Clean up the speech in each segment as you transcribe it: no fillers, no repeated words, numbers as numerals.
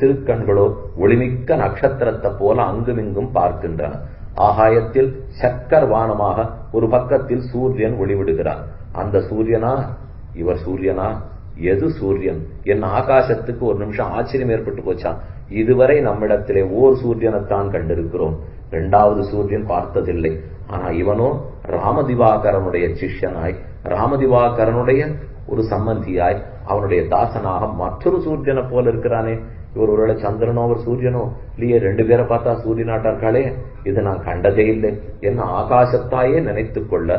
திருக்கண்களோ ஒளிமிக்க நட்சத்திரத்தை போல அங்குமிங்கும் பார்க்கின்றன. ஆகாயத்தில் சக்கர் வானமாக ஒரு பக்கத்தில் சூரியன் ஒளிவிடுகிறார். அந்த சூரியனா இவர் சூரியனா? எது சூரியன்? என் ஆகாசத்துக்கு ஒரு நிமிஷம் ஆச்சரியம் ஏற்பட்டு போச்சான். இதுவரை நம்மிடத்திலே ஓர் சூரியனைத்தான் கண்டிருக்கிறோம், இரண்டாவது சூரியன் பார்த்ததில்லை. ஆனா இவனோ ராமதிவாகரனுடைய சிஷ்யனாய், ராமதிவாகரனுடைய ஒரு சம்பந்தியாய், அவனுடைய தாசனாக மற்றொரு சூரியனை போல இருக்கிறானே. இவர் ஒருவேளை சந்திரனோ ஒரு சூரியனோ இல்லையே, ரெண்டு பேரை பார்த்தா சூரியனாட்டா இருக்காளே, இது நான் கண்டதே இல்லை என்ன ஆகாசத்தாயே நினைத்துக் கொள்ள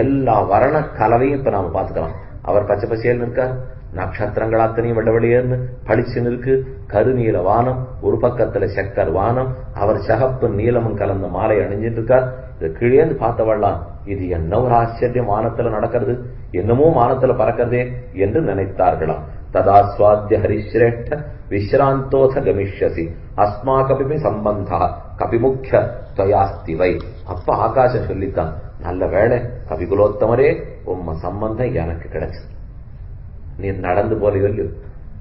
எல்லா வர்ண கலவையும் இப்ப நாம பாத்துக்கலாம். அவர் பச்சை பச்சையல்னு இருக்கார், நட்சத்திரங்கள் அத்தனையும் வெள்ளவெளியேன்னு பளிச்சுன்னு இருக்கு, கருநீல வானம், ஒரு பக்கத்துல செக்கர் வானம், அவர் சகப்பு நீலமும் கலந்த மாலை அணிஞ்சிட்டு இருக்கார். இதை கீழேந்து பார்த்தவள்ளாம், இது என்ன ஒரு ஆச்சரியம், வானத்துல நடக்கிறது, என்னமோ வானத்துல பறக்கிறதே என்று நினைத்தார்களாம். ததா சுவாத்திய ஹரிஸ்ரேஷ்ட விஸ்ராந்தோத கமிஷ்யசி அஸ்மாகபி சம்பந்தா கபிமுக்கிய துவயாஸ்திவை. அப்ப ஆகாசம் சொல்லித்தான், நல்ல வேளை கபிகுலோத்தமரே, உம்ம சம்பந்தம் எனக்கு கிடைச்சது. நீர் நடந்து போலையோ இல்லையோ,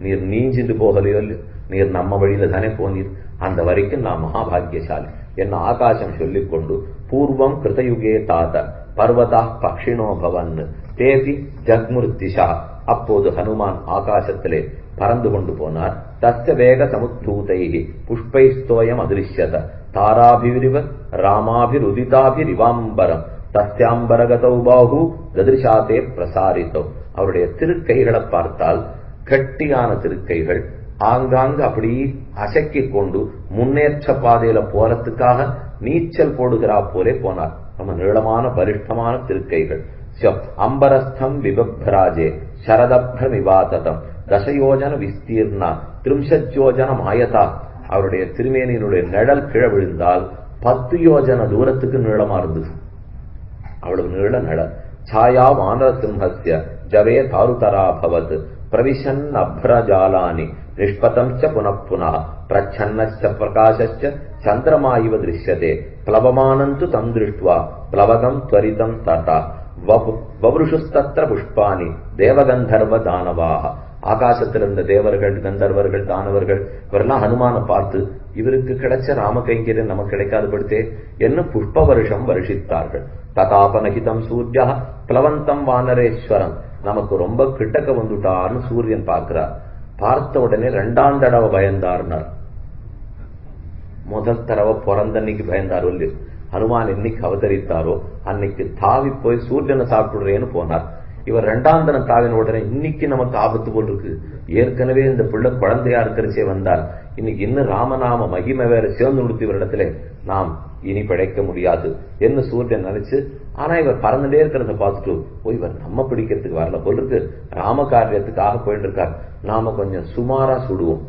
நீர் நீஞ்சிட்டு போகலையோ இல்லையோ, நீர் நம்ம வழியில தானே போனீர், அந்த வரைக்கும் நான் மகாபாகியசாலி என்ன ஆகாசம் சொல்லிக் கொண்டு பூர்வம் கிருதயுகே தாத பர்வதா பக்ஷிணோ பவன் தேதி ஜக்முர்திஷா. அப்போது ஹனுமான் ஆகாசத்திலே பறந்து கொண்டு போனார். தஸ்ய வேக சமுத்தூதைஹி புஷ்பைஸ்தோயம் அதிருஷ்யத தாராபிரிவ ராமாபிருதிதாபிரிவாம்பரம் தஸ்யாம்பரகதௌ பாஹு ததிருஷாதே பிரசாரித்தோ. அவருடைய திருக்கைகளை பார்த்தால் கட்டியான திருக்கைகள், ஆங்காங்கு அப்படி அசக்கிக் கொண்டு முன்னேற்ற பாதையில போறதுக்காக நீச்சல் போடுகிறா போலே போனார். நம்ம நீளமான பலிஷ்டமான திருக்கைகள். அம்பரஸ்தம் விபப்ராஜே சரதப்ரமிவாததம் தசயோஜன விஸ்தீர்ணா திரிம்சத்யோஜன மாயதா. அவருடைய திருமேனியினுடைய நிழல் கீழே விழுந்தால் 10 யோஜன தூரத்துக்கு நீளமா இருந்தது, அவ்வளவு நீள நிழல். சாயா வானர சிம்ஹஸ்ய ஜவே தாருதராபவத் பிரவிஷன் அப்ரஜாலானி நிஷ்பதம்ச்ச புனப்புனா பிரச்சன்னச்ச பிரகாசச்ச சந்திரமா இவ திருஷ்யதே பிளவமானந்து தம் திருஷ்ட்வா பிளவகம் த்வரிதம் ததா வவ்ருஷுஸ்தத்ர புஷ்பானி தேவகந்தர்வ தானவாக. ஆகாசத்தில் இருந்த தேவர்கள், கந்தர்வர்கள், தானவர்கள் இவரெல்லாம் ஹனுமான பார்த்து, இவருக்கு கிடைச்ச ராம கைங்கரியம் நமக்கு கிடைக்காது படுத்தே என்ன புஷ்ப வருஷம் வருஷித்தார்கள். ததாபனகிதம் சூர்யா பிளவந்தம் வானரேஸ்வரம். நமக்கு ரொம்ப கிட்டக்க வந்துட்டார்னு சூரியன் பார்க்கிறார். பார்த்த உடனே 2ஆம் தடவை பயந்தார்னார். முதல் தடவை பிறந்தன்னைக்கு பயந்தாரோ இல்லையோ, ஹனுமான் என்னைக்கு அவதரித்தாரோ அன்னைக்கு தாவி போய் சூரியனை சாப்பிடுறேன்னு போனார். இவர் 2ஆம் தினம் தாவின உடனே இன்னைக்கு நமக்கு ஆபத்து போல் இருக்கு, ஏற்கனவே இந்த பிள்ளை குழந்தையா இருக்கிறச்சே வந்தார், இன்னைக்கு இன்னும் ராமநாம மகிமை வேற சேர்ந்து கொடுத்து இவரிடத்துல நாம் இனி பிழைக்க முடியாது என்ன சூரியன் நினைச்சு. ஆனா இவர் பறந்துட்டே இருக்கிறத பார்த்துட்டு, இவர் நம்ம பிடிக்கிறதுக்கு வரல போல் இருக்கு, ராம காரியத்துக்காக போயிட்டு இருக்கார், நாம கொஞ்சம் சுமாரா சுடுவோம்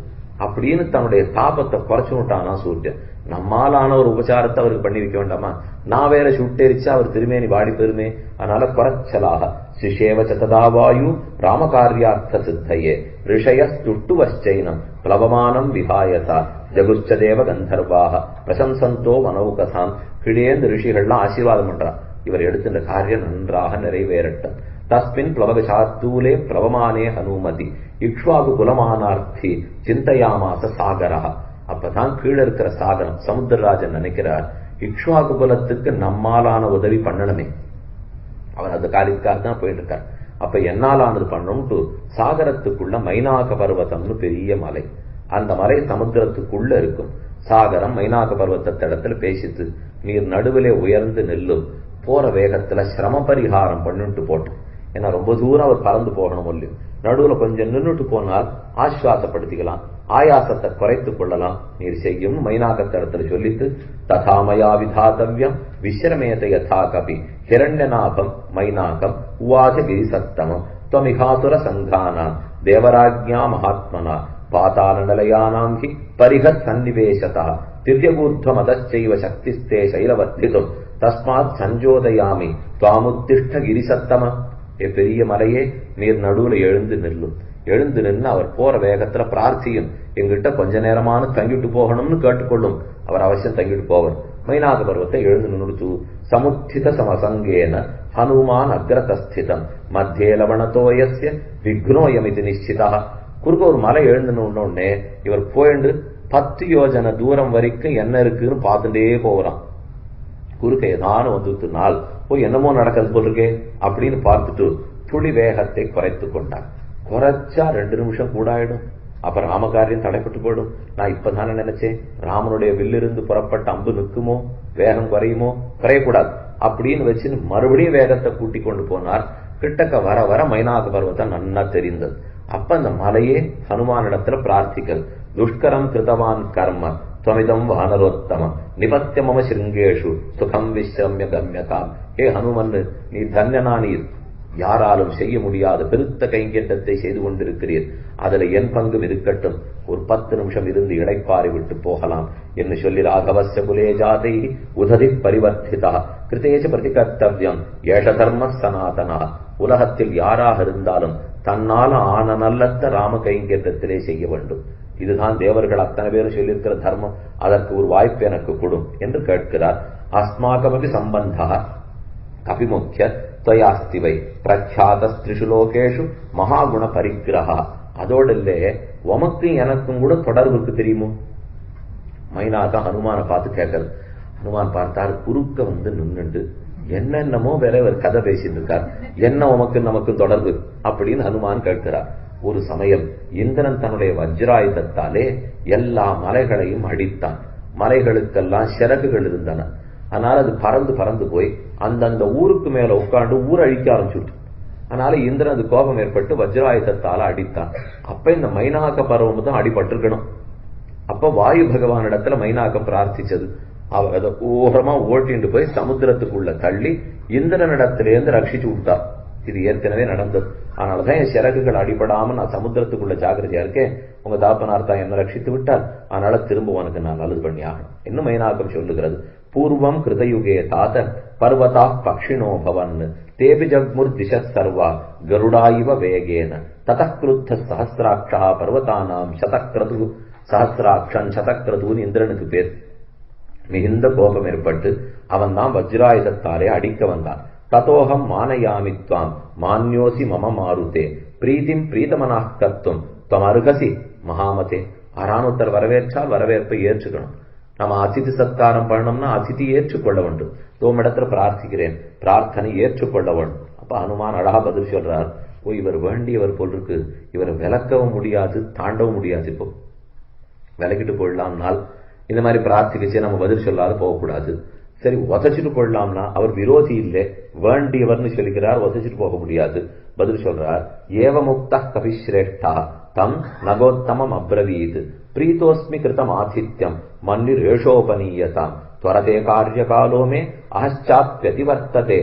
அப்படின்னு தன்னுடைய தாபத்தை குறைச்சு விட்டானா சூரியன். நம்மாலான ஒரு உபச்சாரத்தை அவருக்கு பண்ணி வைக்க வேண்டாமா, நான் வேற சுட்டெரிச்சா அவர் திருமேனி வாடி பெருமே, அதனால குறைச்சலாக சிஷேவ சததாவாயு ராமகாரியார்த்த சித்தையே ரிஷய துட்டு வச்சைனம் பிளவமானம் விஹாயசா ஜகுஷ்ச தேவ கந்தர்வாக பிரசம்சந்தோ மனௌகசான். கிழேந்து ரிஷிகள்லாம் ஆசீர்வாதம் பண்றா, இவர் எடுத்துட்ட காரியம் நன்றாக நிறைவேறட்டும். தஸ்மின் பிளவக சாத்தூலே பிளவமானே ஹனுமதி இக்ஷ்வாகு குலமானார்த்தி சிந்தையாமாச சாகரா. அப்பதான் கீழே இருக்கிற சாகரம் சமுத்திரராஜன் நினைக்கிறார், இக்ஷ்வாகு குலத்துக்கு நம்மாலான உதவி பண்ணணுமே, அவர் அந்த காரியத்துக்காக தான் போயிட்டு இருக்கார். அப்ப என்னாலானது பண்ணணும்ட்டு சாகரத்துக்குள்ள மைனாக பர்வதம்னு பெரிய மலை, அந்த மலை சமுத்திரத்துக்குள்ள இருக்கும். சாகரம் மைனாக பர்வத்தத்திடத்துல பேசித்து, நீர் நடுவிலே உயர்ந்து நெல்லும், போற வேகத்துல சிரம பரிகாரம் பண்ணிட்டு போட்டோம். ஏன்னா ரொம்ப தூரம் அவர் பறந்து போகணும் இல்லையோ, நடுவுல கொஞ்சம் நின்றுட்டு போனால் ஆஸ்வாசப்படுத்திக்கலாம், ஆயாசத்தை குறைத்துக் கொள்ளலாம், நீர் செய்யும் மைனாகத்திடத்துல சொல்லித்து ததாமயா விதாதவ்யம் விஸ்ரமேத யதா கபி ஹிரண்யநாபம் மைனாகம் உவாச கிரிசத்தமம் துவமிகாசுர சங்கானாம் தேவராஜ்ஞா மகாத்மனா பாதாள நிலையானாம் ஹி பரிஹத் சன்னிவேசதா திவ்யகூர்த்வமதச்சைவ சக்திஸ்தே சைலவர்த்திதும் தஸ்மாத் சஞ்சோதயாமி துவாமுத்திஷ்ட கிரிசத்தம. பெரிய மலையே, நீர் நடுவுல எழுந்து நில்லும். எழுந்து நின்று அவர் போற வேகத்துல பிரார்த்தியும், எங்கிட்ட கொஞ்ச நேரமான தங்கிட்டு போகணும்னு கேட்டுக்கொள்ளும். அவர் அவசியம் தங்கிட்டு போவர். மைனாக பர்வத்தை எழுந்து நின்று சமுத்தித சமசங்கேன ஹனுமான் அக்ரதஸ்திதம் மத்தியே லவணதோயஸ்ய விக்னோயமிதி நிச்சிதா. குறுக்க ஒரு மலை எழுந்துன்னு உடனே இவர் போயிண்டு 10 யோஜனை தூரம் வரைக்கும் என்ன இருக்குன்னு பார்த்துட்டே போகிறான். குறுக்க ஏதானும் வந்துட்டு நாள் போய் என்னமோ நடக்கிறது போல் இருக்கே அப்படின்னு பார்த்துட்டு துளி வேகத்தை குறைத்து கொண்டார். குறைச்சா 2 நிமிஷம் கூட ஆயிடும். அப்ப ராமகாரியம் தடைப்பட்டு போயிடும். நான் இப்பதானே நினைச்சேன் ராமனுடைய வில்லிருந்து புறப்பட்ட அம்பு நிற்குமோ, வேகம் குறையுமோ, குறையக்கூடாது அப்படின்னு வச்சு மறுபடியும் வேகத்தை கூட்டி கொண்டு போனார். கிட்டக்க வர வர மைனாக பர்வத்தம் நன்னா தெரிந்தது. அப்ப அந்த மலையே ஹனுமானிடத்துல பிரார்த்திக்கிறது. துஷ்கரம் கிருதவான் கர்ம துவமிதம் வானரோத்தமம் நிபத்திய மம சிருங்கேஷு சுகம் விஸ்ரம்ய கம்யதாம். ஹே ஹனுமன், நீ தன்யனா, நீர் யாராலும் செய்ய முடியாத பெருத்த கைங்கேட்டத்தை செய்து கொண்டிருக்கிறீர். அதுல என் பங்கும் இருக்கட்டும். ஒரு 10 நிமிஷம் இருந்து இடைப்பாரி விட்டு போகலாம் என்று சொல்லி ராகவஸ்ய குலே ஜாதை உததி பரிவர்த்திதா கிருத்தேஜ பிரதிகர்த்தவ்யம் ஏஷ தர்ம சனாதனா. உலகத்தில் யாராக இருந்தாலும் தன்னால ஆன நல்லத்த ராம கைங்கேட்டத்திலே செய்ய வேண்டும். இதுதான் தேவர்கள் அத்தனை பேரும் சொல்லியிருக்கிற தர்மம். அதற்கு ஒரு வாய்ப்பு எனக்கு கொடும் என்று கேட்கிறார். அஸ்மாகமபி சம்பந்தா அபிமுக்கிய துவயாஸ்திவை பிரக்யாதிஷு லோகேஷு மகாகுண பரிகிரகா. அதோடு இல்லே உமக்கும் எனக்கும் கூட தொடர்புக்கு தெரியுமோ. மைனாக ஹனுமான பார்த்து கேட்கறது. ஹனுமான் பார்த்தார், குறுக்க வந்து நின்னுண்டு என்னென்னமோ வேற ஒரு கதை பேசிட்டு இருக்கார். என்ன உமக்கு நமக்கு தொடர்பு அப்படின்னு ஹனுமான் கேட்கிறார். ஒரு சமயம் இந்திரன் தன்னுடைய வஜ்ராயுதத்தாலே எல்லா மலைகளையும் அடித்தான். மலைகளுக்கெல்லாம் சிறகுகள் இருந்தன. அதனால அது பறந்து பறந்து போய் அந்தந்த ஊருக்கு மேல உட்காந்து ஊர் அழிக்க ஆரம்பிச்சுட்டு. அதனால இந்திரன் அது கோபம் ஏற்பட்டு வஜ்ராயுதத்தால அடித்தான். அப்ப இந்த மைனாக பருவம் தான் அடிபட்டிருக்கணும். அப்ப வாயு பகவான் இடத்துல மைனாக பிரார்த்திச்சது. அவர் அதை ஓரமா ஓட்டிட்டு போய் சமுத்திரத்துக்குள்ள தள்ளி இந்திரனிடத்திலேருந்து ரட்சிச்சு விட்டார். இது ஏற்கனவே நடந்தது. அதனாலதான் என் சிறகுகள் அடிபடாம நான் சமுத்திரத்துக்குள்ள ஜாக்கிரதையா இருக்கேன். உங்க தாப்பனார் தான் என்ன ரட்சித்து விட்டார். அதனால திரும்ப உனக்கு நான் நல்லது பண்ணி ஆகணும். இன்னும் மைனாக்கம் சொல்லுகிறது. பூர்வம் கிருதயுகே தாத பர்வதா பக்ஷிணோ பவன் தேபி ஜக்முர் திச சர்வா கருடாயிவ வேகேன ததக்ருத்த சஹசிராட்சா பர்வதானாம் சதக்ரது. சஹசிராட்சன் சதக்ரதுன்னு இந்திரனுக்கு பேர். மிகுந்த கோபம் ஏற்பட்டு அவன் தான் வஜ்ராயுதத்தாலே அடிக்க வந்தான். ததோகம் மானயாமித்வாம் மான்யோசி மம மாருதே பிரீதிம் பிரீதமனாக கத்தும் தம் அருகசி மகாமதே. ஆறானொருத்தர் வரவேற்றால் வரவேற்பை ஏற்றுக்கணும். நம்ம அதிதி சத்காரம் பண்ணணும்னா அதிதி ஏற்றுக்கொள்ள வேண்டும். தோமிடத்துல பிரார்த்திக்கிறேன், பிரார்த்தனை ஏற்றுக்கொள்ள வேண்டும். அப்ப ஹனுமான் அழகா பதில் சொல்றார். ஓ, இவர் வேண்டியவர் போல் இருக்கு, இவரை விளக்கவும் முடியாது, தாண்டவும் முடியாது. இப்போ விலகிட்டு போயிடலாம்னால் இந்த மாதிரி பிரார்த்திக்கிச்சு நம்ம பதில் சொல்லாது போகக்கூடாது. சரி, உதச்சிட்டு போடலாம்னா அவர் விரோதி இல்லை, வேண்டியவர்னு சொல்லிக்கிறார், உதச்சிட்டு போக முடியாது. பதில் சொல்றார். ஏவமுக்த கபிஸ்ரேஷ்டா தம் நகோத்தமம் அப்ரவீத் பிரீத்தோஸ்மி கிருதம் ஆதித்யம் மன்னிர் ஏஷோபனீயதாம் துவரதே காரிய காலோமே அஹச்சாத்யதிவர்த்ததே.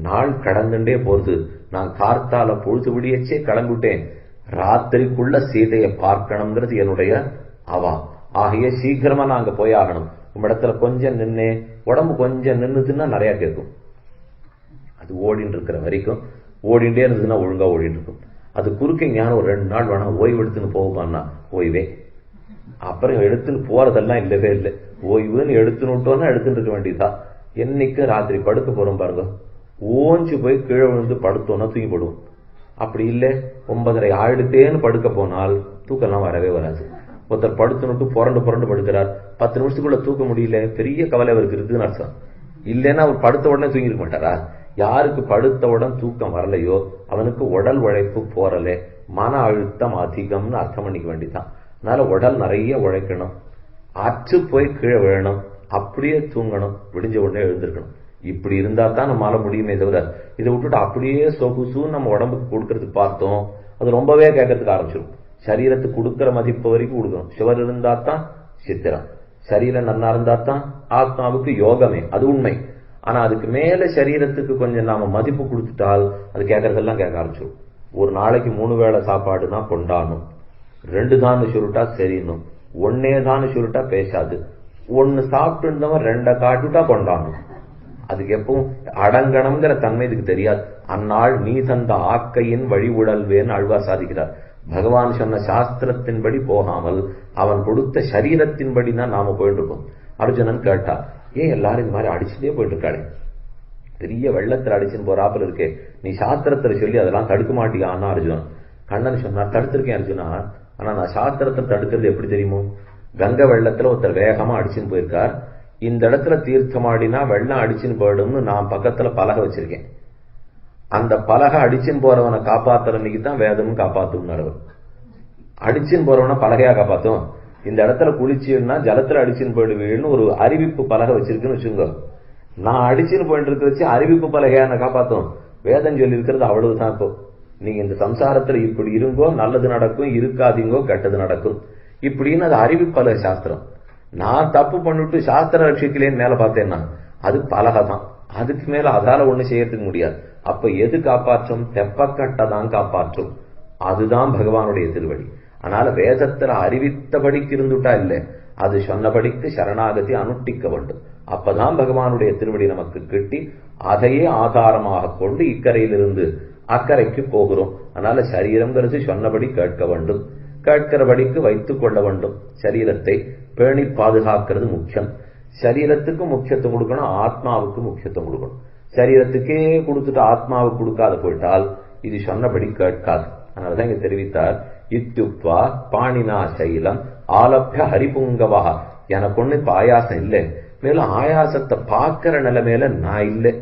நாள் கடந்துட்டே போறது. நான் கார்த்தால பொழுது விடியச்சே கிளம்பிட்டேன். ராத்திரிக்குள்ள சீதையை பார்க்கணுங்கிறது என்னுடைய அவா. ஆகிய சீக்கிரமா நாங்க போயாகணும். உம்மிடத்துல கொஞ்சம் நின்னே உடம்பு கொஞ்சம் நின்னுதுன்னா நிறைய கேட்கும். அது ஓடின்னு இருக்கிற வரைக்கும் ஓடிண்டே இருந்ததுன்னா ஒழுங்கா ஓடிட்டு இருக்கும். அது குறுக்க ஞானம் ஒரு 2 நாள் வேணா ஓய்வு எடுத்துன்னு போகுமான்னா ஓய்வே. அப்புறம் எடுத்துன்னு போறதெல்லாம் இல்லவே இல்லை. ஓய்வுன்னு எடுத்துன்னு விட்டோம்னா எடுத்துட்டு இருக்க வேண்டியதுதான். என்னைக்கு ராத்திரி படுக்க போறோம் பாருங்க, ஓஞ்சு போய் கீழே விழுந்து படுத்தோம்னா தூங்கி போடுவோம். அப்படி இல்லை 9:30 ஆயிடுத்தேன்னு படுக்க போனால் தூக்கம்லாம் வரவே வராது. ஒருத்தர் படுத்துனுட்டு புரண்டு புரண்டு படுக்கிறார், 10 நிமிஷத்துக்குள்ள தூக்க முடியல, பெரிய கவலை அவருக்கு இருக்குன்னு அர்த்தம். இல்லைன்னா அவர் படுத்த உடனே தூங்கிருக்க மாட்டாரா? யாருக்கு படுத்தவுடன் தூக்கம் வரலையோ அவனுக்கு உடல் உழைப்பு போறல, மன அழுத்தம் அதிகம்னு அர்த்தம் பண்ணிக்க வேண்டியதான். அதனால உடல் நிறைய உழைக்கணும், அச்சு போய் கீழே விழணும், அப்படியே தூங்கணும், விடிஞ்ச உடனே எழுந்திருக்கணும். இப்படி இருந்தா தான் நம்மளால முடியுமே தவிர இதை விட்டுட்டு அப்படியே சொகுசு நம்ம உடம்புக்கு கொடுக்கறதுக்கு பார்த்தோம், அது ரொம்பவே கேட்கறதுக்கு ஆரம்பிச்சிடும். சரீரத்துக்கு கொடுக்கிற மதிப்பு வரைக்கும் கொடுக்கணும். சிவர் இருந்தா தான் சித்திரம், சரீரம் நன்னா இருந்தா தான் ஆத்மாவுக்கு யோகமே, அது உண்மை. ஆனா அதுக்கு மேல சரீரத்துக்கு கொஞ்சம் நாம மதிப்பு கொடுத்துட்டால் அது கேட்கறதெல்லாம் கேட்க ஆரம்பிச்சிடும். ஒரு நாளைக்கு 3 வேளை சாப்பாடு தான் கொண்டாடணும், 2 தான் சொல்லிட்டா சரின்னும், 1 தான் சொல்லிட்டா பேசாது, 1 சாப்பிட்டு இருந்தவன் 2 காட்டுட்டா கொண்டாடணும். அதுக்கு எப்பவும் அடங்கணுங்கிற தன்மை இதுக்கு தெரியாது. அந்நாள் நீ தந்த ஆக்கையின் வழி உடல்வேன்னு ஆழ்வார் சாதிக்கிறார். பகவான் சொன்ன சாஸ்திரத்தின்படி போகாமல் அவன் கொடுத்த சரீரத்தின்படி தான் நாம போயிட்டு இருக்கோம். அர்ஜுனன் கேட்டா, ஏன் எல்லாரும் இந்த மாதிரி அடிச்சுட்டே போயிட்டு இருக்காளே, பெரிய வெள்ளத்துல அடிச்சுன்னு போறாப்புல இருக்கே, நீ சாஸ்திரத்துல சொல்லி அதெல்லாம் தடுக்க மாட்டியான்னா அர்ஜுனன், கண்ணன் சொன்னார், தடுத்திருக்கேன் அர்ஜுனா, ஆனா நான் சாஸ்திரத்தை தடுக்கிறது எப்படி தெரியுமோ? கங்கை வெள்ளத்துல ஒருத்தர் வேகமா அடிச்சுன்னு போயிருக்கார், இந்த இடத்துல தீர்த்தமாடினா வெள்ளம் அடிச்சுன்னு போயிடும்னு நான் பக்கத்துல பலகை வச்சிருக்கேன். அந்த பலகை அடிச்சுன்னு போறவனை காப்பாத்துற அன்னைக்கு தான் வேதமும் காப்பாத்தும். அடிச்சுன்னு போறவனை பலகையா காப்பாத்தும்? இந்த இடத்துல குளிச்சுன்னா ஜலத்துல அடிச்சுன்னு போயிடுவீன்னு ஒரு அறிவிப்பு பலகை வச்சிருக்குன்னு வச்சுங்க. நான் அடிச்சுன்னு போயிட்டு இருக்க வச்சு அறிவிப்பு பலகையான காப்பாத்தும்? வேதம் சொல்லி இருக்கிறது அவ்வளவுதான். இப்போ நீங்க இந்த சம்சாரத்துல இப்படி இருங்கோ, நல்லது நடக்கும், இருக்காதீங்கோ, கெட்டது நடக்கும், இப்படின்னு அது அறிவிப்பலகை சாஸ்திரம். நான் தப்பு பண்ணிட்டு சாஸ்திர ரட்சிக்கலேன்னு மேல பார்த்தேன்னா அது பலகை தான். அதுக்கு மேல அதால ஒண்ணு செய்யறதுக்கு முடியாது. அப்ப எது காப்பாற்றும்? தெப்பக்கட்டை தான் காப்பாற்றும். அதுதான் பகவானுடைய திருவடி. அதனால வேதத்துல அறிவித்தபடிக்கு இருந்துட்டா இல்ல, அது சொன்னபடிக்கு சரணாகதி அனுஷ்டிக்க வேண்டும். அப்பதான் பகவானுடைய திருவடி நமக்கு கிட்டி அதையே ஆதாரமாக கொண்டு இக்கரையிலிருந்து அக்கறைக்கு போகிறோம். அதனால சரீரம்ங்கிறது சொன்னபடி கேட்க வேண்டும், கேட்கிறபடிக்கு வைத்துக் கொள்ள வேண்டும். சரீரத்தை பேணி பாதுகாக்கிறது முக்கியம். சரீரத்துக்கு முக்கியத்துவம் கொடுக்கணும், ஆத்மாவுக்கு முக்கியத்துவம் கொடுக்கணும். சரீரத்துக்கே கொடுத்துட்டு ஆத்மாவுக்கு கொடுக்காத போயிட்டால் இது சொன்னபடி கேட்காது. அதனாலதான் இங்க தெரிவித்தார், இத்துப்வா பாணினா சைலம் ஆலப்ய ஹரிபுங்கவா. எனக்கு ஒண்ணு இப்ப ஆயாசம் இல்லை, மேலும் ஆயாசத்தை பார்க்கிற நிலைமையில நான் இல்லை.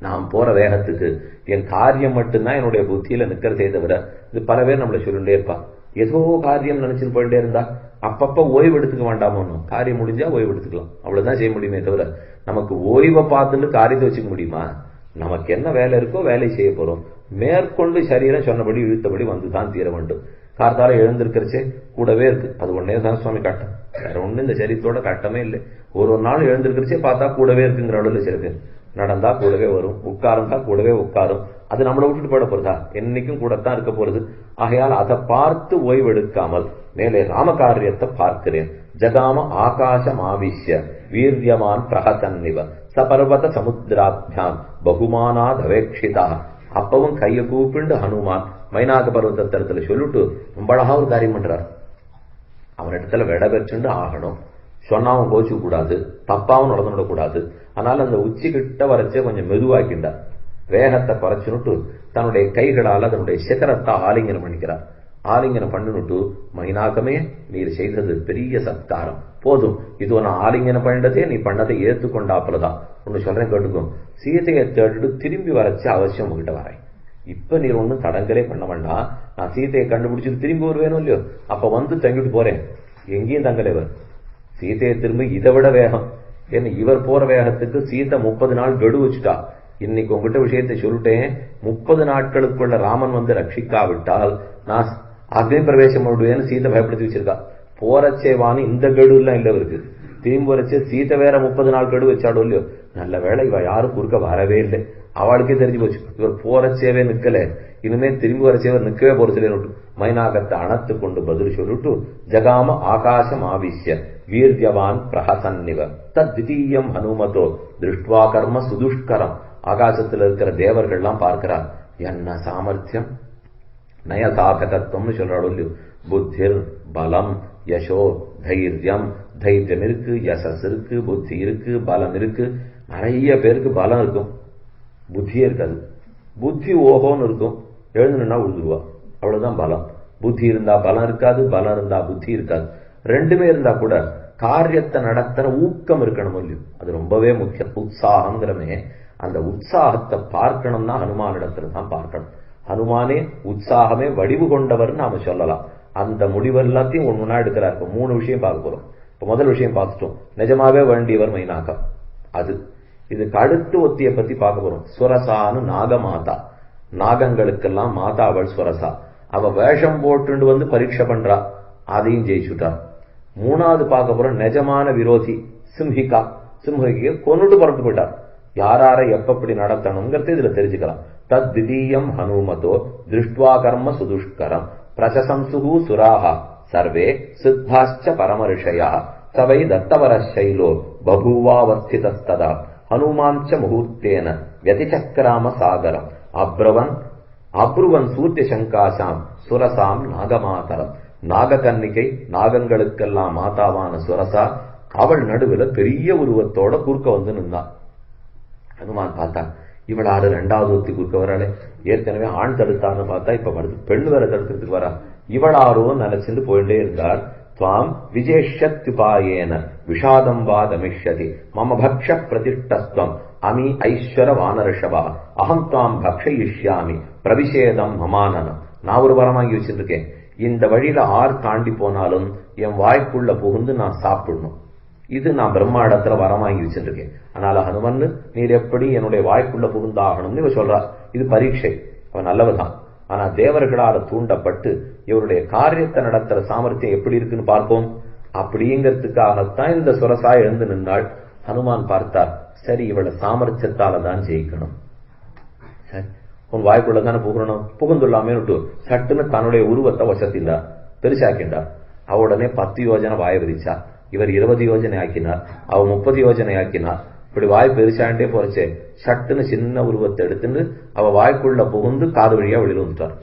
நான் போற வேகத்துக்கு என் காரியம் மட்டும்தான் என்னுடைய புத்தியில நிக்கிறதே தவிர, இது பல பேர் நம்மளை சொல்லிட்டே இருப்பா, ஏதோ காரியம் நினைச்சுன்னு போயிட்டே இருந்தா அப்பப்ப ஓய்வு எடுத்துக்க வேண்டாமோ? காரியம் முடிஞ்சா ஓய்வு எடுத்துக்கலாம், அவ்வளவுதான் செய்ய முடியுமே தவிர நமக்கு ஓய்வை பார்த்துட்டு காரியத்தை வச்சுக்க முடியுமா? நமக்கு என்ன வேலை இருக்கோ வேலை செய்ய போறோம். மேற்கொண்டு சரீரம் சொன்னபடி இழுத்தபடி வந்துதான் தீர வேண்டும். கார்த்தால எழுந்திருக்கிறச்சே கூடவே இருக்கு, அது ஒன்னே தான் சுவாமி கட்டம், வேற ஒண்ணு இந்த சரீரத்தோட கட்டமே இல்லை. ஒரு நாள் எழுந்திருக்கிறச்சே பார்த்தா கூடவே இருக்குங்கிற அளவுல சில பேர் நடந்தா கூடவே வரும், உட்கார்ந்தா கூடவே உட்காரும். அது நம்மளை விட்டுட்டு போட போறதா? என்னைக்கும் கூடத்தான் இருக்க போறது. ஆகையால் அதை பார்த்து ஓய்வெடுக்காமல் மேலே ராமகாரியத்தை பார்க்கிறேன். ஜகாம ஆகாசம் ஆவிஷ்ய வீரியமான் பிரகசன்னிவ சபர்வத சமுத்திராத்யாம் பகுமானாதவேட்சிதா. அப்பவும் கைய கூப்பிண்டு ஹனுமான் மைனாக பர்வதத்துல சொல்லிட்டு ரொம்ப அழகா ஒரு காரியம் பண்றார். அவன் இடத்துல விட பெற்றுண்டு ஆகணும், சொன்னாவும் கோச்சு கூடாது, தப்பாவும் நடந்துடக்கூடாது. அதனால அந்த உச்சி கிட்ட வரைச்சே கொஞ்சம் மெதுவாக்கின்றார், வேகத்தை குறைச்சுனுட்டு தன்னுடைய கைகளால் அதனுடைய சிகரத்தை ஆலிங்கனம் பண்ணிக்கிறார். ஆலிங்கனம் பண்ணினுட்டு, மைனாகமே நீர் செய்தது பெரிய சத்காரம், போதும், இது நான் ஆலிங்கனம் பண்ணிட்டதே நீ பண்ணதை ஏற்றுக்கொண்டாப்புலதான். ஒண்ணு சொல்றேன் கேட்டுக்கும், சீதையை தேடிட்டு திரும்பி வரைச்சு அவசியம் உங்ககிட்ட வரேன். இப்ப நீர் ஒன்னும் தடங்கலே பண்ண வேண்டாம், நான் சீதையை கண்டுபிடிச்சிட்டு திரும்பி வருவேணும் இல்லையோ, அப்ப வந்து தங்கிட்டு போறேன். எங்கேயும் தங்கலைவர், சீதையை திரும்பி இதை விட வேகம். ஏன்னா இவர் போற வேகத்துக்கு சீதை 30 நாள் கெடு வச்சுட்டா. இன்னைக்கு உங்ககிட்ட விஷயத்தை சொல்லிட்டேன், 30 நாட்களுக்குள்ள ராமன் வந்து ரட்சிக்காவிட்டால் நான் அக்னி பிரவேசம் பண்ணுவேன்னு சீதை பயப்படுத்தி வச்சிருக்கா. போறச்சேவான்னு இந்த கெடு எல்லாம் இல்ல இருக்கு. திரும்பி வரைச்சே சீதை வேற 30 நாள் கெடு வச்சாடோ இல்லையோ, நல்ல வேலை இவ யாரும் குறுக்க வரவே இல்லை. அவளுக்கே தெரிஞ்சு போச்சு இவர் போறச்சேவே நிக்கல, இனிமே திரும்பி வரச்சேவர் நிக்கவே போறது. மைனாகத்தை அணைத்து கொண்டு பதில் சொல்லிட்டு ஜகாம ஆகாசம் ஆவிஷ்ய வீரியவான் பிரஹசன்னிவ தத்விதீயம் ஹனுமதோ திருஷ்டுவா கர்ம சுதுஷ்கரம். ஆகாசத்துல இருக்கிற தேவர்கள்லாம் பார்க்கிறார், என்ன சாமர்த்தியம், நய சாதகத்துவம்னு சொல்றாளோ இல்லையோ. புத்திர் பலம் யசோ தைரியம், தைரியம் இருக்கு, யசஸ் இருக்கு, புத்தி இருக்கு, பலம் இருக்கு. நிறைய பேருக்கு பலம் இருக்கும், புத்தியே இருக்காது. புத்தி ஓஹோன்னு இருக்கும், எழுந்துனா உழுதுருவா, அவ்வளவுதான் பலம். புத்தி இருந்தா பலம் இருக்காது, பலம் இருந்தா புத்தி இருக்காது. ரெண்டுமே இருந்தா கூட காரியத்தை நடத்துற ஊக்கம் இருக்கணும் இல்லையோ, அது ரொம்பவே முக்கியம். உற்சாகங்கிறமே அந்த உற்சாகத்தை பார்க்கணும்னா ஹனுமானிடத்துல தான் பார்க்கணும். ஹனுமானே உற்சாகமே வடிவு கொண்டவர் நாம சொல்லலாம். அந்த முடிவு எல்லாத்தையும் ஒண்ணு எடுக்கிறார். இப்ப 3 விஷயம் பார்க்க போறோம். இப்ப முதல் விஷயம் பார்த்துட்டோம், நிஜமாவே வேண்டியவர் மைனாகம். அது இதுக்கு அடுத்து ஒத்திய பத்தி பார்க்க போறோம். சுரசான்னு நாகமாதா, நாகங்களுக்கெல்லாம் மாதா அவள் சுரசா. அவ வேஷம் போட்டு வந்து பரீட்சை பண்றா, அதையும் ஜெயிச்சுட்டா. 3வது பார்க்க போறோம் நிஜமான விரோதி சிம்ஹிகா. சிம்ஹிகை கொன்னுட்டு புறப்பட்டு போயிட்டார். யாரை எப்படி நடத்தணுங்கிறது இதுல தெரிஞ்சுக்கலாம். தத் திதீயம் ஹனுமதோ திருஷ்டுவா கர்ம சுதுஷ்கரம் பிரசசம்சுஹு சுராஹா சர்வே சித்தாச்ச பரமரிஷயா சவை தத்தவர சைலோ பபூவாவஸ்திதஸ்ததா ஹனுமான்ச முகூர்த்தேன வ்யதிசக்ராம சாகரம் அப்ருவன் சூரிய சங்காசாம் சுரசாம் நாகமாதரம். நாககன்னிகை, நாகங்களுக்கெல்லாம் மாதாவான சுரசா, அவள் நடுவில் பெரிய உருவத்தோட குறுக்க வந்து நின்றான். ஹனுமான் பார்த்தா இவளாறு ரெண்டாவது ஒத்தி குறுக்க வராளே, ஏற்கனவே ஆண் தடுத்தான்னு பார்த்தா இப்ப வருது பெண் வேற தடுக்கிறதுக்கு வரா. இவளாரோ நினைச்சிட்டு போயிட்டே இருந்தார். துவாம் விஜேஷத்யுபாயேன விஷாதம் வாதமிஷ்யதி மம பக்ஷ பிரதிஷ்டஸ்துவம் அமி ஐஸ்வர வானரஷபா அகம் துவாம் பக்ஷயிஷ்யாமி பிரவிஷேதம் மமானனம். நான் ஒரு வரம் வாங்கி வச்சிருக்கேன். இந்த வழியில ஆறு தாண்டி போனாலும் என் வாய்க்குள்ள புகுந்து நான் சாப்பிடணும். இது நான் பிரம்மாண்டத்துல வரம் வாங்கி வச்சிருக்கேன். அதனால ஹனுமன் நீர் எப்படி என்னுடைய வாய்க்குள்ள புகுந்தாகணும்னு இவ சொல்றா. இது பரீட்சை. அவன் நல்லவதான். ஆனா தேவர்களால தூண்டப்பட்டு இவருடைய காரியத்தை நடத்துற சாமர்த்தியம் எப்படி இருக்குன்னு பார்ப்போம் அப்படிங்கிறதுக்காகத்தான் இந்த சுரசா எழுந்து நின்றாள். ஹனுமான் பார்த்தார், சரி இவளை சாமர்த்தியத்தால தான் ஜெயிக்கணும். சரி உன் வாய்க்குள்ளதானே புகழணும், புகுந்துள்ளாமே விட்டு சட்டுன்னு தன்னுடைய உருவத்தை வசத்தின்றார், பெருசாக்கின்றார். அவளுடனே 10 யோஜனை வாய விரிச்சா. இவர் 20 யோஜனை ஆக்கினார், அவ 30 யோஜனை ஆக்கினார். இப்படி வாய் பெருசாண்டே போறச்சே சட்டுன்னு சின்ன உருவத்தை எடுத்துட்டு அவ வாய்க்குள்ள புகுந்து காது வழியா வெளியில வந்துட்டார்.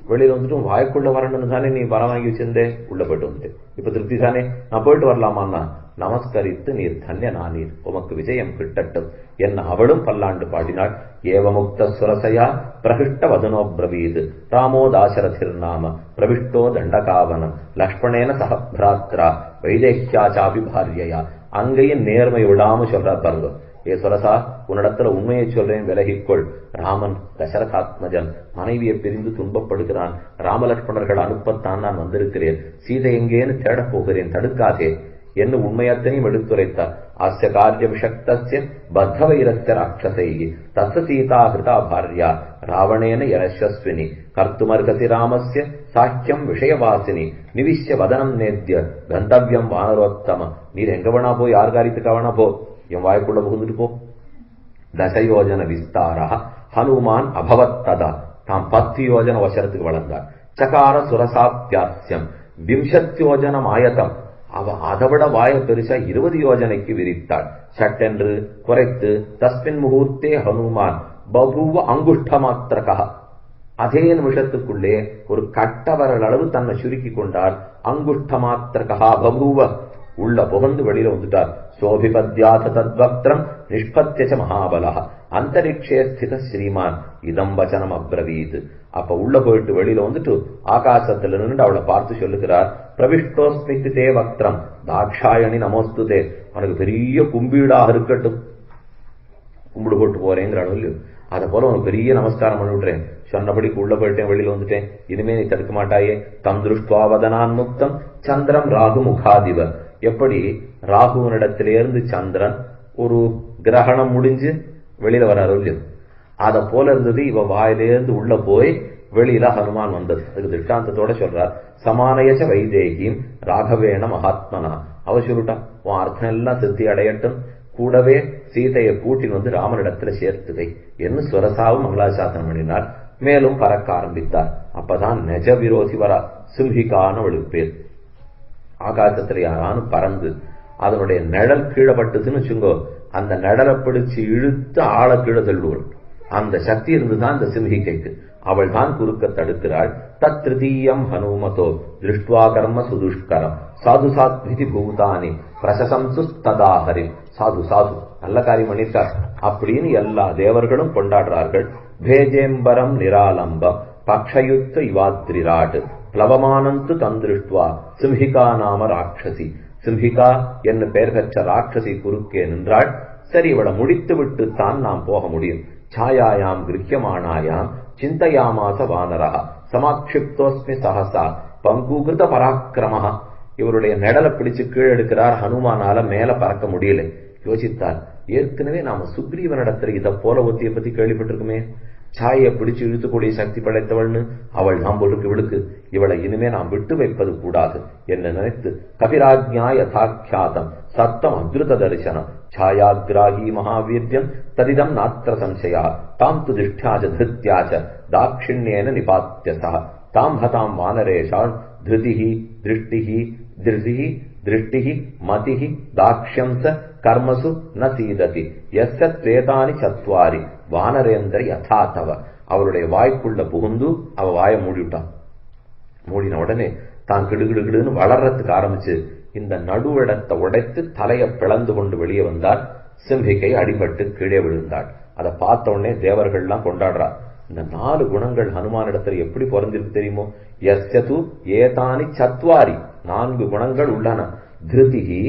வெளியில வந்துட்டு வாய்க்குள்ள வரணும்னு தானே நீ வரம் வாங்கி வச்சிருந்தே, உள்ள போயிட்டு வந்துட்டு இப்ப திருப்தி தானே, நான் போயிட்டு வரலாமான்னா நமஸ்கரித்து நீர் தன்யனா நீர் உமக்கு விஜயம் கிட்டட்டும் என்ன அவளும் பல்லாண்டு பாடினாள். ஏவமுக்த சுரசையா பிரகிஷ்ட வதனோ பிரவீது ராமோ தாசரதிர் நாம பிரவிஷ்டோ தண்டகாவனம் லக்ஷ்மணேன சகபிராத்ரா வைதேக்கியாச்சாபி பாரியயா. அங்கேயும் நேர்மை விடாம சொல்றார் பாருங்க. ஏ சுரசா, உன்னிடத்துல உண்மையை சொல்றேன், விலகிக்கொள். ராமன் தசரதாத்மஜன் மனைவியை பிரிந்து துன்பப்படுகிறான். ராமலட்சுமணர்கள் அனுப்பத்தான் நான் வந்திருக்கிறேன். சீதை எங்கேன்னு தேடப் போகிறேன், தடுக்காதே என்று உண்மையத்தனையும் எடுத்துரைத்தார். ஆஸ்ய காரிய விஷக்தஸ்ய பத்தவைரஸ்ய ராட்சசைகி தத்த சீதா ஹிருதா பாரியா ராவணேன யசஸ்வினி கர்த்துமர்கசி ராமஸ்ய சாக்கியம் விஷயவாசினி நிவிஷ்ய வதனம் நேத்ய கந்தவ்யம் வானரோத்தம. நீர் எங்க வேணா போ, யார் காரியத்துக்கு வேணா போ, என் வாய்க்குள்ள புகுந்துட்டு போ. தசயோஜன விஸ்தாரா ஹனுமான் அபவத்ததா. தாம் 10 யோஜன வசரத்துக்கு வளர்ந்தார். சகார சுரசாத்தியாஸ்யம் விம்சத்யோஜனம் ஆயத்தம். அவ அதைவிட வாய பெருசா 20 யோஜனைக்கு விரித்தாள். சட்டென்று குறைத்து தஸ்மின் முகூர்த்தே ஹனுமான் பபூவ அங்குஷ்ட மாத்திரகா. அதே நிமிஷத்துக்குள்ளே ஒரு கட்டவரல் அளவு தன்னை சுருக்கி கொண்டார். அங்குஷ்ட மாத்திரகா பபூவ. உள்ள புகந்து வெளியில வந்துட்டார். சோபிபத்யாத தத்வக்திரம் நிஷ்பத்தியச்ச மகாபலா அந்தரிக்ஷே ஸ்தித ஸ்ரீமான் இதம் வச்சனம் அப்ரவீத். அப்ப உள்ள போயிட்டு வெளியில வந்துட்டு ஆகாசத்துல நின்று அவளை பார்த்து சொல்லுகிறார், பிரவிஷ்டோஸ்மித்து தே வக்திரம் தாட்சாயணி நமோஸ்துதே. அவனுக்கு பெரிய கும்பீடாக இருக்கட்டும், கும்பிடு போட்டு போறேங்கிற அளவு. அதை போல உனக்கு பெரிய நமஸ்காரம் பண்ணி விட்டுறேன். சொன்னபடிக்கு உள்ள போயிட்டேன், வெளியில வந்துட்டேன், இனிமே நீ தடுக்க மாட்டாயே. தம் திருஷ்டுவாவதனான் முக்தம் சந்திரம் ராகு முகாதிவ. எப்படி ராகுவனிடத்திலிருந்து சந்திரன் ஒரு கிரகணம் முடிஞ்சு வெளியில வராரு இல்லையோ, அதை போல இருந்தது இவ வாயிலிருந்து உள்ள போய் வெளியில ஹனுமான் வந்தது. அதுக்கு திருஷ்டாந்தத்தோட சொல்றார், சமானயச வைதேகியும் ராகவேண மகாத்மனா. அவ சொல்லிட்டா, உன் அர்த்தம் எல்லாம் சித்தி அடையட்டும், கூடவே சீதையை கூட்டின் வந்து ராமனிடத்துல சேர்த்துதை என்று சுரசாவும் மங்களாசாசனம் பண்ணினார். மேலும் பறக்க ஆரம்பித்தார். அப்பதான் நெஜ விரோதி வரா, சிம்ஹிகான வெளுப்பேர். ஆகாசத்துல யாரானு பறந்து அதனுடைய நிழல் கீழே பட்டுதுன்னு வச்சுங்கோ, அந்த நிழலை பிடிச்சு இழுத்து ஆழ கீழே தள்ளுவள். அந்த சக்தி இருந்துதான் இந்த சிம்ஹிகைக்கு. அவள் தான் குறுக்க தடுக்கிறாள். தத் திருத்தீயம் ஹனுமதோ திருஷ்டுவா கர்ம சுதுஷ்கரம் சாது சாத்விதி பூதானி பிரசசம்சு ததாஹரி. சாது சாது நல்ல காரியம் பண்ணிருக்கார் அப்படின்னு எல்லா தேவர்களும் கொண்டாடுறார்கள். பேஜேம்பரம் நிராலம்பம் பக்ஷயுத்த இவாத்ரிராட் பிளவமானந்து தந்திருஷ்டுவா சிம்ஹிகா நாம ராட்சசி. சிம்ஹிகா என்ன பெயர் பெற்ற ராட்சசி குறுக்கே நின்றாள். சரி, இவளை முடித்து விட்டு தான் நாம் போக முடியும். சாயாயாம் கிருஹ்யமானாயாம் சிந்தையாமாச வானரா சமாட்சிப்தோஸ்மி சஹசா பங்கூகிருத பராக்கிரமஹா. இவருடைய நிழலை பிடிச்சு கீழே எடுக்கிறார். ஹனுமானால மேல பறக்க முடியல. யோசித்தார், ஏற்கனவே நாம சுக்ரீவனிடத்துல இதை போல ஒத்தியை பத்தி கேள்விப்பட்டிருக்குமே. சாயை பிடிச்சு இழுத்துக்கூடிய சக்தி படைத்தவள்னு அவள் நாம் பொருளுக்கு விழுக்கு. இவளை இனிமே நாம் விட்டு வைப்பது கூடாது என்று நினைத்து கபிராஜ்ஞா யதாக்கியாதம் சத்தம் அத்ருத தரிசனம் சாயாகிராகி மகாவீர்யம் ததிதம் நாத்திர சம்சயா தாம் து திஷ்டாஜ திருத்யாஜ தாட்சிண்யேன நிபாத்தியசா தாம் ஹதாம் வானரேஷான் திருதிஹி திருஷ்டிஹி திருதிஹி திருஷ்டிஹி மதிஹி தாக்ஷ்யம்ச கர்மசு ந சீததி எஸ்ஸ த்வேதானி சத்வாரி வானரேந்திர யதாதவ. அவருடைய வாய்க்குள்ள புகுந்து அவ வாயை மூடிவிட்டான். மூடின உடனே தான் கிடுகிடுகிடுன்னு வளர்றதுக்கு ஆரம்பிச்சு இந்த நடுவிடத்தை உடைத்து தலையை பிளந்து கொண்டு வெளியே வந்தாள். சிம்ஹிகை அடிபட்டு கீழே விழுந்தாள். அதை பார்த்த உடனே தேவர்கள்லாம் கொண்டாடுறா. இந்த 4 குணங்கள் ஹனுமானிடத்துல எப்படி பொறந்திருக்கு தெரியுமோ? யஸ்யது ஏதானி சத்வாரி, 4 குணங்கள் உள்ளன. திருதிகி,